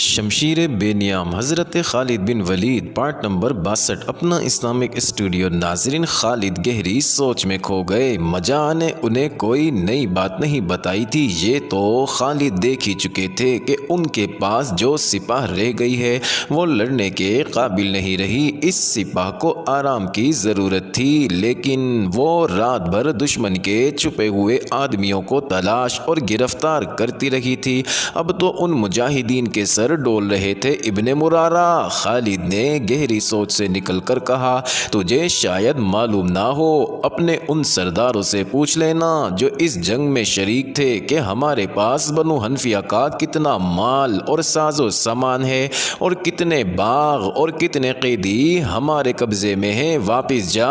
شمشیر بے نیام حضرت خالد بن ولید part number 62 اپنا اسلامک اسٹوڈیو۔ ناظرین، خالد گہری سوچ میں کھو گئے۔ مجاع نے انہیں کوئی نئی بات نہیں بتائی تھی، یہ تو خالد دیکھ ہی چکے تھے کہ ان کے پاس جو سپاہ رہ گئی ہے وہ لڑنے کے قابل نہیں رہی۔ اس سپاہ کو آرام کی ضرورت تھی، لیکن وہ رات بھر دشمن کے چھپے ہوئے آدمیوں کو تلاش اور گرفتار کرتی رہی تھی۔ اب تو ان مجاہدین کے سر ڈول رہے تھے۔ ابن مرارہ، خالد نے گہری سوچ سے نکل کر کہا، تجھے شاید معلوم نہ ہو، اپنے ان سرداروں سے پوچھ لینا جو اس جنگ میں شریک تھے کہ ہمارے پاس بنو حنفیہ کا کتنا مال اور ساز و سامان ہے اور کتنے باغ اور کتنے قیدی ہمارے قبضے میں ہیں۔ واپس جا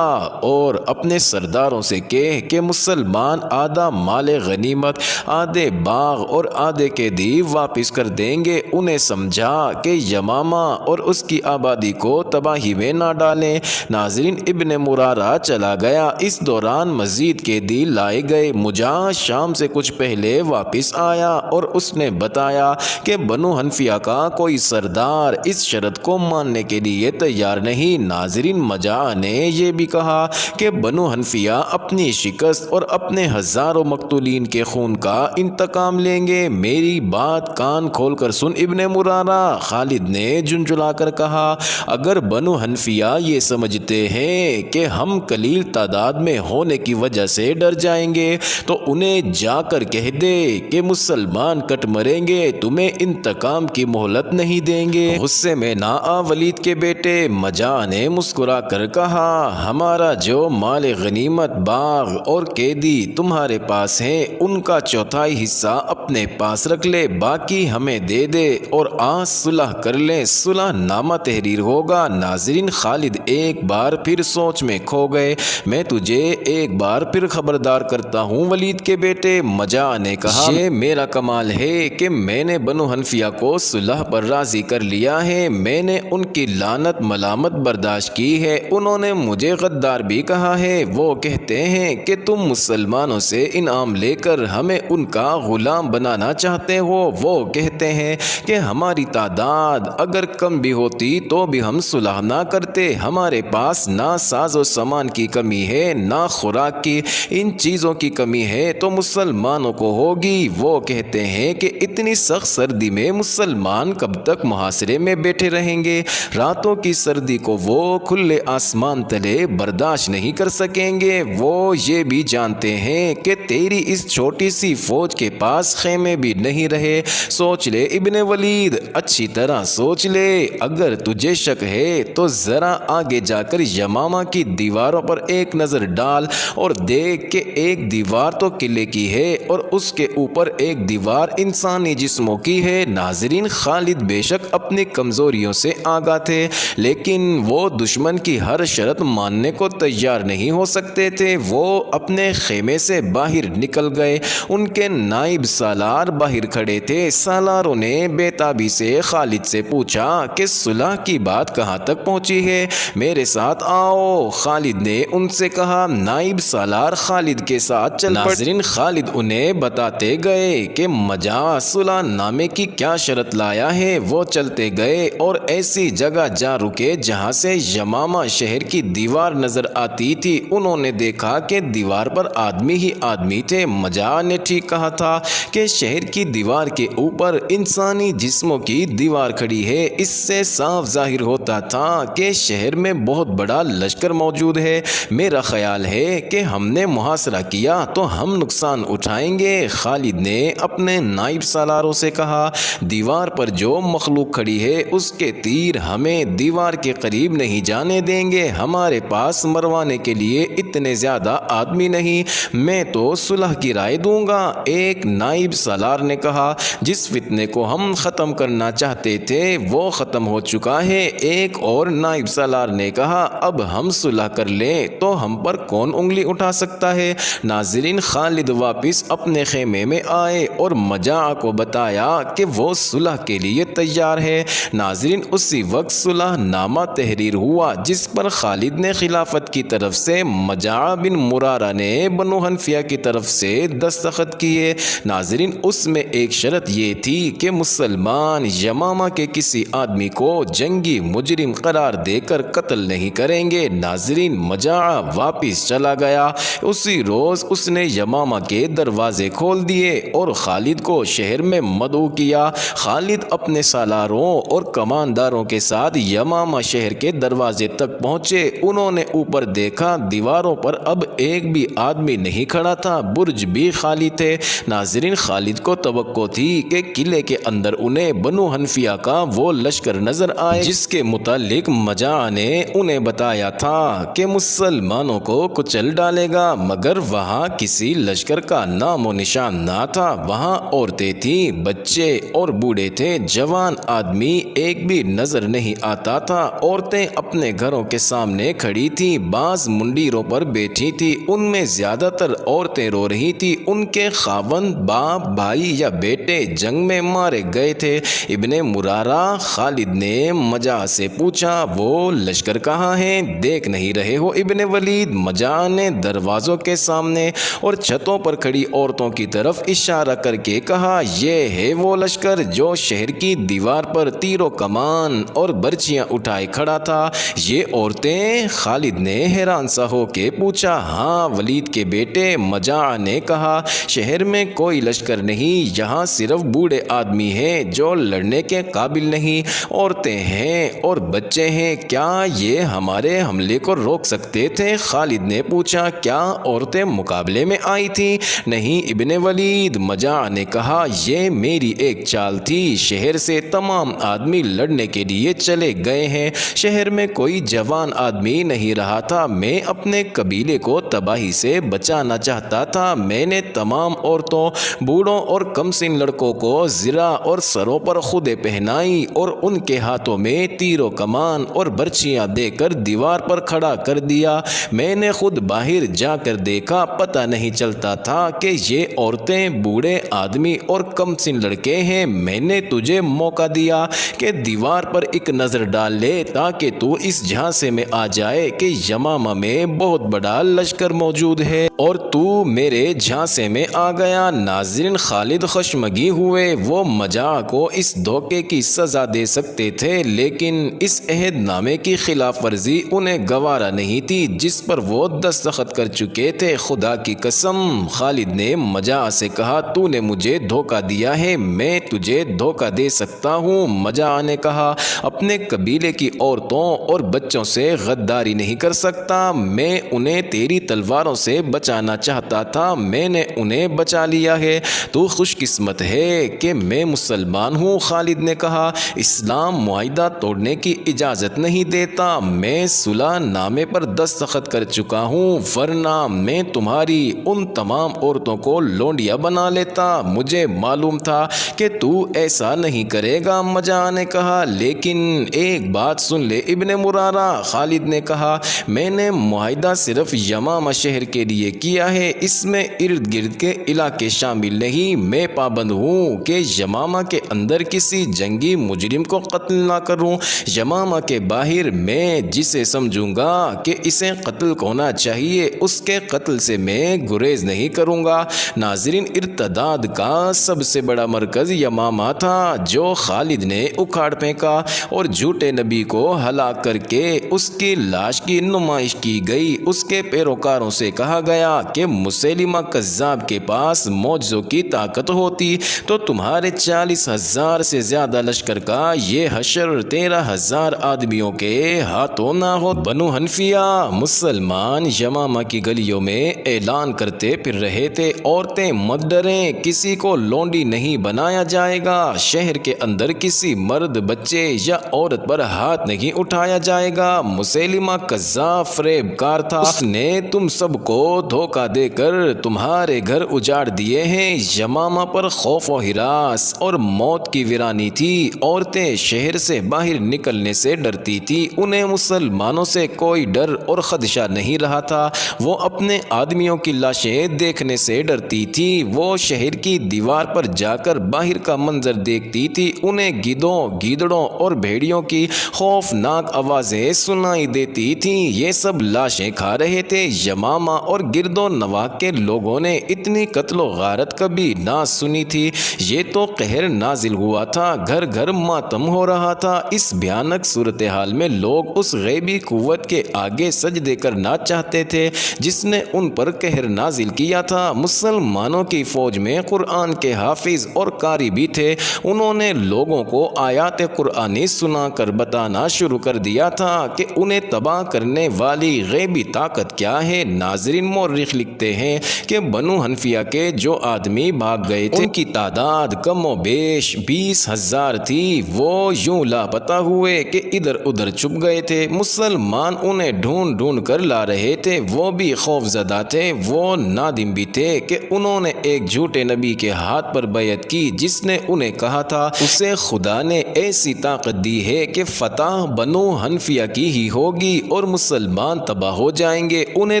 اور اپنے سرداروں سے کہہ کہ مسلمان آدھا مال غنیمت، آدھے باغ اور آدھے قیدی واپس کر دیں گے۔ انہیں سمجھا کہ یمامہ اور اس کی آبادی کو تباہی میں نہ ڈالیں۔ ناظرین، ابن مرارہ چلا گیا۔ اس دوران مزید قیدی لائے گئے۔ مجاع شام سے کچھ پہلے واپس آیا اور اس نے بتایا کہ بنو حنفیہ کا کوئی سردار اس شرط کو ماننے کے لیے تیار نہیں۔ ناظرین، مجاع نے یہ بھی کہا کہ بنو حنفیہ اپنی شکست اور اپنے ہزاروں مقتولین کے خون کا انتقام لیں گے۔ میری بات کان کھول کر سن ابن مرارہ، خالد نے جھنجھلا کر کہا، اگر بنو حنفیہ یہ سمجھتے ہیں کہ ہم قلیل تعداد میں ہونے کی وجہ سے ڈر جائیں گے تو انہیں جا کر کہہ دے کہ مسلمان کٹ مریں گے، تمہیں انتقام کی مہلت نہیں دیں گے۔ غصے میں نہ آ ولید کے بیٹے، مجاع نے مسکرا کر کہا، ہمارا جو مال غنیمت، باغ اور قیدی تمہارے پاس ہیں ان کا چوتھائی حصہ اپنے پاس رکھ لے، باقی ہمیں دے دے اور آج صلح کر لیں، صلح نامہ تحریر ہوگا۔ ناظرین، خالد ایک بار پھر سوچ میں کھو گئے۔ میں تجھے ایک بار پھر خبردار کرتا ہوں ولید کے بیٹے، مجاع نے کہا، یہ میرا کمال ہے کہ میں نے بنو حنفیہ کو صلح پر راضی کر لیا ہے۔ میں نے ان کی لعنت ملامت برداشت کی ہے۔ انہوں نے مجھے غدار بھی کہا ہے۔ وہ کہتے ہیں کہ تم مسلمانوں سے انعام لے کر ہمیں ان کا غلام بنانا چاہتے ہو۔ وہ کہتے ہیں کہ ہماری تعداد اگر کم بھی ہوتی تو بھی ہم صلح نہ کرتے۔ ہمارے پاس نہ ساز و سامان کی کمی ہے نہ خوراک کی، ان چیزوں کی کمی ہے تو مسلمانوں کو ہوگی۔ وہ کہتے ہیں کہ اتنی سخت سردی میں مسلمان کب تک محاصرے میں بیٹھے رہیں گے؟ راتوں کی سردی کو وہ کھلے آسمان تلے برداشت نہیں کر سکیں گے۔ وہ یہ بھی جانتے ہیں کہ تیری اس چھوٹی سی فوج کے پاس خیمے بھی نہیں رہے۔ سوچ لے ابن ولید، اچھی طرح سوچ لے۔ اگر تجھے شک ہے تو ذرا آگے جا کر یمامہ کی دیواروں پر ایک نظر ڈال اور دیکھ کہ ایک دیوار تو قلعے کی ہے اور اس کے اوپر ایک دیوار انسانی جسموں کی ہے۔ ناظرین، خالد بے شک اپنی کمزوریوں سے آگاہ تھے، لیکن وہ دشمن کی ہر شرط ماننے کو تیار نہیں ہو سکتے تھے۔ وہ اپنے خیمے سے باہر نکل گئے۔ ان کے نائب سالار باہر کھڑے تھے۔ سالاروں نے بے تابی سے خالد سے پوچھا کہ صلح کی بات کہاں تک پہنچی ہے؟ میرے ساتھ آؤ، خالد نے ان سے کہا۔ نائب سالار خالد کے ساتھ چل پڑے۔ ناظرین، خالد انہیں بتاتے گئے کہ مجاع صلح نامے کی کیا شرط لایا ہے۔ وہ چلتے گئے اور ایسی جگہ جا رکے جہاں سے یمامہ شہر کی دیوار نظر آتی تھی۔ انہوں نے دیکھا کہ دیوار پر آدمی ہی آدمی تھے۔ مجاع نے ٹھیک کہا تھا کہ شہر کی دیوار کے اوپر انسانی جسموں کی دیوار کھڑی ہے۔ اس سے صاف ظاہر ہوتا تھا کہ شہر میں بہت بڑا لشکر موجود ہے۔ میرا خیال ہے کہ ہم نے محاصرہ کیا تو ہم نقصان اٹھائیں گے۔ خالد نے اپنے نائب سالاروں سے کہا، دیوار پر جو مخلوق کھڑی ہے اس کے تیر ہمیں دیوار کے قریب نہیں جانے دیں گے۔ ہمارے پاس مروانے کے لیے اتنے زیادہ آدمی نہیں۔ میں تو صلح کی رائے دوں گا۔ ایک نائب سالار نے کہا، جس فتنے کو ہم ختم کرنا چاہتے تھے وہ ختم ہو چکا ہے۔ ایک اور نائب سالار نے کہا، اب ہم صلح کر لیں تو ہم پر کون انگلی اٹھا سکتا ہے؟ ناظرین، خالد واپس اپنے خیمے میں آئے اور مجاع کو بتایا کہ وہ صلح کے لیے تیار ہے۔ ناظرین، اسی وقت صلح نامہ تحریر ہوا جس پر خالد نے خلافت کی طرف سے، مجاع بن مرارہ نے بنو حنفیہ کی طرف سے دستخط کیے۔ ناظرین، اس میں ایک شرط یہ تھی کہ مسلمان مسلمان یمامہ کے کسی آدمی کو جنگی مجرم قرار دے کر قتل نہیں کریں گے۔ ناظرین، مجاعہ واپس چلا گیا۔ اسی روز اس نے یمامہ کے دروازے کھول دیے اور خالد کو شہر میں مدعو کیا۔ خالد اپنے سالاروں اور کمانداروں کے ساتھ یمامہ شہر کے دروازے تک پہنچے۔ انہوں نے اوپر دیکھا، دیواروں پر اب ایک بھی آدمی نہیں کھڑا تھا، برج بھی خالی تھے۔ ناظرین، خالد کو توقع تھی کہ قلعے کے اندر انہیں بنو حنفیہ کا وہ لشکر نظر آئے جس کے متعلق مجاعہ نے انہیں بتایا تھا کہ مسلمانوں کو کچل ڈالے گا، مگر وہاں کسی لشکر کا نام و نشان نہ تھا۔ وہاں عورتیں تھیں، بچے اور بوڑھے تھے، جوان آدمی ایک بھی نظر نہیں آتا تھا۔ عورتیں اپنے گھروں کے سامنے کھڑی تھیں، بعض منڈیروں پر بیٹھی تھی، ان میں زیادہ تر عورتیں رو رہی تھی۔ ان کے خاوند، باپ، بھائی یا بیٹے جنگ میں مارے گئے تھے۔ ابن مرارہ خالد نے مجاعہ سے پوچھا، وہ لشکر کہاں ہیں؟ دیکھ نہیں رہے ہو ابن ولید؟ مجاعہ نے دروازوں کے سامنے اور چھتوں پر کھڑی عورتوں کی طرف اشارہ کر کے کہا، یہ ہے وہ لشکر جو شہر کی دیوار پر تیر و کمان اور برچیاں اٹھائے کھڑا تھا۔ یہ عورتیں؟ خالد نے حیران سا ہو کے پوچھا۔ ہاں ولید کے بیٹے، مجاعہ نے کہا، شہر میں کوئی لشکر نہیں، یہاں صرف بوڑھے آدمی ہیں جو لڑنے کے قابل نہیں، عورتیں ہیں اور بچے ہیں، کیا یہ ہمارے حملے کو روک سکتے تھے؟ خالد نے پوچھا، کیا عورتیں مقابلے میں آئی تھیں؟ نہیں ابن ولید، مجاعہ نے کہا، یہ میری ایک چال تھی، شہر سے تمام آدمی لڑنے کے لیے چلے گئے ہیں، شہر میں کوئی جوان آدمی نہیں رہا تھا، میں اپنے قبیلے کو تباہی سے بچانا چاہتا تھا، میں نے تمام عورتوں، بوڑھوں اور کم سن لڑکوں کو زرہ اور سروں پر خودے پہنائی اور ان کے ہاتھوں میں تیر و کمان اور برچیاں دے کر دیوار پر کھڑا کر دیا۔ میں نے خود باہر جا کر دیکھا، پتہ نہیں چلتا تھا کہ یہ عورتیں، بوڑھے آدمی اور کم سن لڑکے ہیں۔ میں نے تجھے موقع دیا کہ دیوار پر ایک نظر ڈال لے تاکہ تو اس جھانسے میں آ جائے کہ یمامہ میں بہت بڑا لشکر موجود ہے اور تو میرے جھانسے میں آ گیا۔ ناظرین، خالد خشمگی ہوئے، وہ مجاعہ کو اس دھوکے کی سزا دے سکتے تھے لیکن اس عہد نامے کی خلاف ورزی انہیں گوارا نہیں تھی جس پر وہ دستخط کر چکے تھے۔ خدا کی قسم، خالد نے مجاعہ سے کہا، تو نے مجھے دھوکہ دیا ہے، میں تجھے دھوکہ دے سکتا ہوں؟ مجاعہ نے کہا، اپنے قبیلے کی عورتوں اور بچوں سے غداری نہیں کر سکتا، میں انہیں تیری تلواروں سے بچانا چاہتا تھا، میں نے انہیں بچا لیا ہے، تو خوش قسمت ہے کہ میں مسلمان ہوں۔ خالد نے کہا، اسلام معاہدہ توڑنے کی اجازت نہیں دیتا، میں صلح نامے پر دستخط کر چکا ہوں، ورنہ میں تمہاری ان تمام عورتوں کو لونڈیا بنا لیتا، مجھے معلوم تھا کہ تو ایسا نہیں کرے گا۔ مجاعہ نے کہا، لیکن ایک بات سن لے ابن مرارہ۔ خالد نے کہا، میں نے معاہدہ صرف یمامہ شہر کے لیے کیا ہے، اس میں ارد گرد کے علاقے شامل نہیں، میں پابند ہوں کہ یمامہ کے اندر کسی جنگی مجرم کو قتل نہ کروں، یمامہ کے باہر میں جسے سمجھوں گا کہ اسے قتل ہونا چاہیے اس کے قتل سے میں گریز نہیں کروں گا۔ ناظرین، ارتداد کا سب سے بڑا مرکز یمامہ تھا جو خالد نے اکھاڑ پھینکا اور جھوٹے نبی کو ہلاک کر کے اس کی لاش کی نمائش کی گئی۔ اس کے پیروکاروں سے کہا گیا کہ مسیلمہ کذاب کے پاس معجزوں کی طاقت ہوتی تو تمہارے 40,000 سے زیادہ لشکر کا یہ حشر 13,000 آدمیوں کے ہاتھوں نہ ہو۔ بنو حنفیہ مسلمان یمامہ کی گلیوں میں اعلان کرتے پھر رہے تھے، عورتیں مت ڈریں، کسی کو لونڈی نہیں بنایا جائے گا، شہر کے اندر کسی مرد، بچے یا عورت پر ہاتھ نہیں اٹھایا جائے گا۔ مسیلمہ کذاب فریب کار تھا، اس نے تم سب کو دھوکہ دے کر تمہارے گھر اجاڑ دیے ہیں۔ یمامہ پر خوف و ہراس اور موت کی ویرانی تھی، عورتیں شہر سے باہر نکلنے سے ڈرتی تھی، انہیں مسلمانوں سے کوئی ڈر اور خدشہ نہیں رہا تھا، وہ اپنے آدمیوں کی لاشیں دیکھنے سے ڈرتی تھی، وہ شہر کی دیوار پر جا کر باہر کا منظر دیکھتی تھی، انہیں گدھوں، گیدڑوں اور بھیڑیوں کی خوفناک آوازیں سنائی دیتی تھیں، یہ سب لاشیں کھا رہے تھے۔ یمامہ اور گرد و نواح کے لوگوں نے اتنی قتل و غارت کبھی نہ سنی تھی، یہ تو قہر نہ نازل ہوا تھا، گھر گھر ماتم ہو رہا تھا۔ اس بھیانک صورتحال میں لوگ اس غیبی قوت کے آگے سجدے کرنا چاہتے تھے جس نے ان پر قہر نازل کیا تھا۔ مسلمانوں کی فوج میں قرآن کے حافظ اور قاری بھی تھے۔ انہوں نے لوگوں کو آیات قرآنی سنا کر بتانا شروع کر دیا تھا کہ انہیں تباہ کرنے والی غیبی طاقت کیا ہے۔ ناظرین، مورخ لکھتے ہیں کہ بنو حنفیہ کے جو آدمی بھاگ گئے تھے ان کی تعداد کم و بیش 20,000 تھی۔ وہ یوں لاپتہ ہوئے کہ ادھر ادھر چھپ گئے تھے۔ مسلمان انہیں ڈھونڈ ڈھونڈ کر لا رہے تھے۔ وہ بھی خوف زدہ تھے، وہ نادم بھی تھے کہ انہوں نے ایک جھوٹے نبی کے ہاتھ پر بیعت کی جس نے انہیں کہا تھا اسے خدا نے ایسی طاقت دی ہے کہ فتح بنو حنفیہ کی ہی ہوگی اور مسلمان تباہ ہو جائیں گے۔ انہیں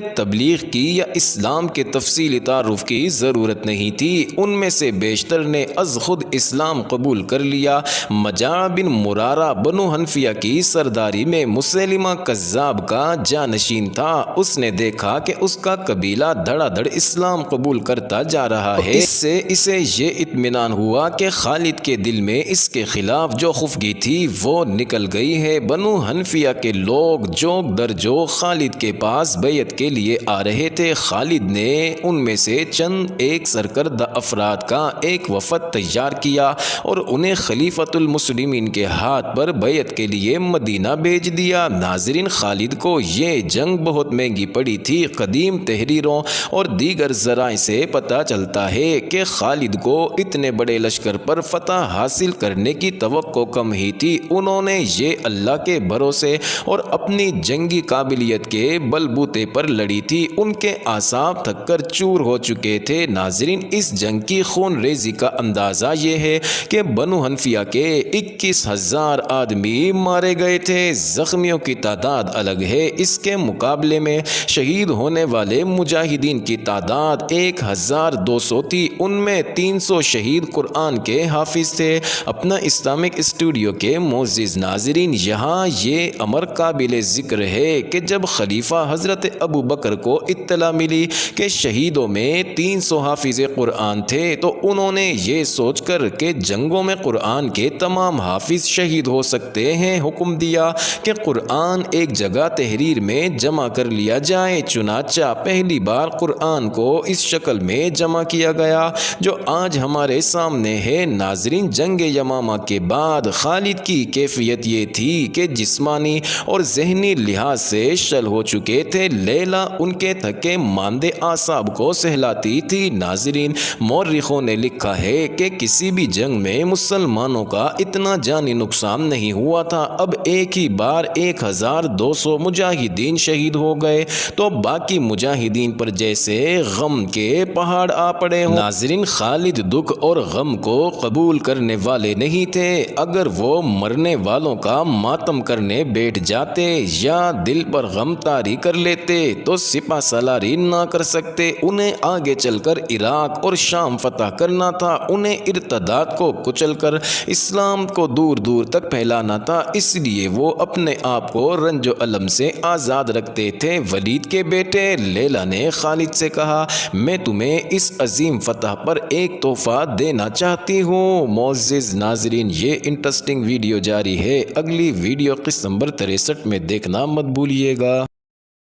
تبلیغ کی یا اسلام کے تفصیلی تعارف کی ضرورت نہیں تھی۔ ان میں سے بیشتر نے از خود اسلام قبول کر لیا۔ مجاع بن مرارہ بنو حنفیہ کی سرداری میں مسیلمہ کذاب کا جانشین تھا۔ اس نے دیکھا کہ اس کا قبیلہ دھڑا دھڑ اسلام قبول کرتا جا رہا ہے۔ اس سے اسے یہ اطمینان ہوا کہ خالد کے دل میں اس کے خلاف جو خفگی تھی وہ نکل گئی ہے۔ بنو حنفیہ کے لوگ جوگ در جوگ خالد کے پاس بیعت کے لیے آ رہے تھے۔ خالد نے ان میں سے چند ایک سرکردہ افراد کا ایک وفد تیار کیا اور انہیں خلیفۃ المسلمین کے ہاتھ پر بیعت کے لیے مدینہ بھیج دیا۔ ناظرین، خالد کو یہ جنگ بہت مہنگی پڑی تھی۔ قدیم تحریروں اور دیگر ذرائع سے پتہ چلتا ہے کہ خالد کو اتنے بڑے لشکر پر فتح حاصل کرنے کی توقع کم ہی تھی۔ انہوں نے یہ اللہ کے بھروسے اور اپنی جنگی قابلیت کے بل بوتے پر لڑی تھی۔ ان کے اعصاب تھک کر چور ہو چکے تھے۔ ناظرین، اس جنگ کی خون ریزی کا اندازہ یہ ہے کہ بنو حنفیہ کے 21,000 آدمی مارے گئے تھے۔ زخمیوں کی تعداد الگ ہے۔ اس کے مقابلے میں شہید ہونے والے مجاہدین کی تعداد 1,200 تھی۔ ان میں 300 شہید قرآن کے حافظ تھے۔ اپنا اسلامک اسٹوڈیو کے معزز ناظرین، یہاں یہ امر قابل ذکر ہے کہ جب خلیفہ حضرت ابو بکر کو اطلاع ملی کہ شہیدوں میں 300 حافظ قرآن تھے تو انہوں نے یہ سوچ کر کہ جنگوں میں قرآن کے تمام حافظ شہید ہو سکتے ہیں حکم دیا کہ قرآن ایک جگہ تحریر میں جمع کر لیا جائے۔ چنانچہ پہلی بار قرآن کو اس شکل میں جمع کیا گیا جو آج ہمارے سامنے ہے۔ ناظرین، جنگ یمامہ کے بعد خالد کی کیفیت یہ تھی کہ جسمانی اور ذہنی لحاظ سے شل ہو چکے تھے۔ لیلا ان کے تھکے ماندے اعصاب کو سہلاتی تھی۔ ناظرین، مورخوں نے لکھا ہے کہ کسی بھی جنگ میں مسلمانوں کا اتنا جانی نقصان نہیں ہوا تھا۔ اب ایک ہی بار 1,200 مجاہدین شہید ہو گئے تو باقی مجاہدین پر جیسے غم کے پہاڑ آ پڑے ہوں۔ ناظرین، خالد دکھ اور غم کو قبول کرنے والے نہیں تھے۔ اگر وہ مرنے والوں کا ماتم کرنے بیٹھ جاتے یا دل پر غم طاری کر لیتے تو سپہ سالاری نہ کر سکتے۔ انہیں آگے چل کر عراق اور شام فتح کرنا تھا۔ انہیں ارتداد کو کچل کر اسلام کو دور دور تک پھیلانا تھا۔ اس لیے وہ اپنے آپ کو رنج و الم سے آزاد رکھتے تھے۔ ولید کے بیٹے لیلا نے خالد سے کہا، میں تمہیں اس عظیم فتح پر ایک تحفہ دینا چاہتی ہوں۔ معزز ناظرین، یہ انٹرسٹنگ ویڈیو جاری ہے۔ اگلی ویڈیو قسط نمبر 63 میں دیکھنا مت بھولیے گا۔